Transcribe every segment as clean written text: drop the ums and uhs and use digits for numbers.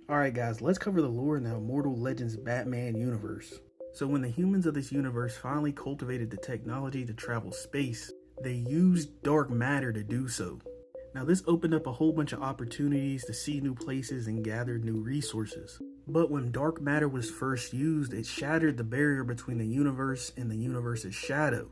Alright guys, let's cover the lore in the Immortal Legends Batman universe. So when the humans of this universe finally cultivated the technology to travel space, they used dark matter to do so. Now this opened up a whole bunch of opportunities to see new places and gather new resources. But when dark matter was first used, it shattered the barrier between the universe and the universe's shadow.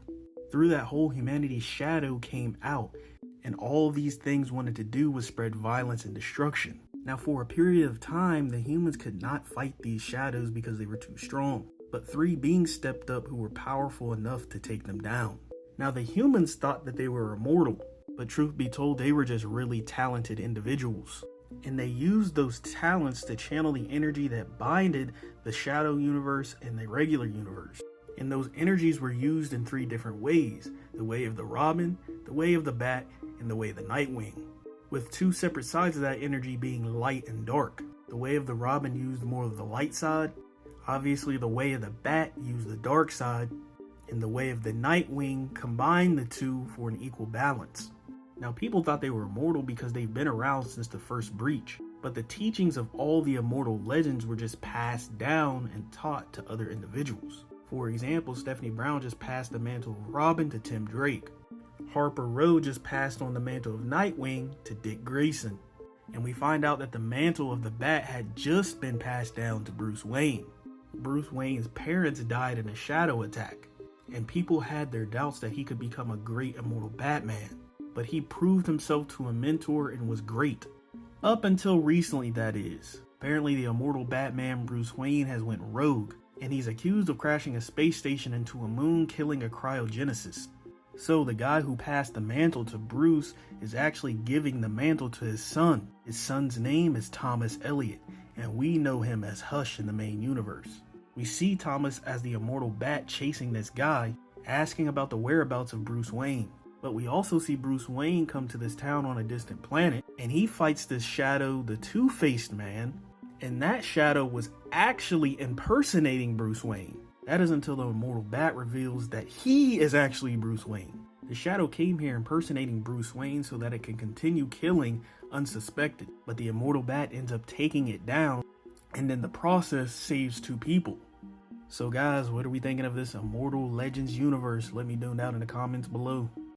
Through that hole, humanity's shadow came out, and all these things wanted to do was spread violence and destruction. Now for a period of time, the humans could not fight these shadows because they were too strong. But three beings stepped up who were powerful enough to take them down. Now the humans thought that they were immortal, but truth be told, they were just really talented individuals. And they used those talents to channel the energy that binded the shadow universe and the regular universe. And those energies were used in three different ways: the way of the Robin, the way of the Bat, and the way of the Nightwing. With two separate sides of that energy being light and dark. The way of the Robin used more of the light side, obviously the way of the Bat used the dark side, and the way of the Nightwing combined the two for an equal balance. Now people thought they were immortal because they've been around since the first breach, but the teachings of all the immortal legends were just passed down and taught to other individuals. For example, Stephanie Brown just passed the mantle of Robin to Tim Drake. Harper Row just passed on the mantle of Nightwing to Dick Grayson. And we find out that the mantle of the Bat had just been passed down to Bruce Wayne. Bruce Wayne's parents died in a shadow attack, and people had their doubts that he could become a great immortal Batman. But he proved himself to a mentor and was great. Up until recently, that is. Apparently the immortal Batman Bruce Wayne has went rogue, and he's accused of crashing a space station into a moon, killing a cryogenicist. So the guy who passed the mantle to Bruce is actually giving the mantle to his son. His son's name is Thomas Elliot, and we know him as Hush in the main universe. We see Thomas as the immortal Bat chasing this guy, asking about the whereabouts of Bruce Wayne. But we also see Bruce Wayne come to this town on a distant planet, and he fights this shadow, the Two-Faced Man, and that shadow was actually impersonating Bruce Wayne. That is until the immortal Bat reveals that he is actually Bruce Wayne. The shadow came here impersonating Bruce Wayne so that it can continue killing unsuspected, but the immortal Bat ends up taking it down, and in the process saves two people. So guys, what are we thinking of this Immortal Legends universe? Let me know down in the comments below.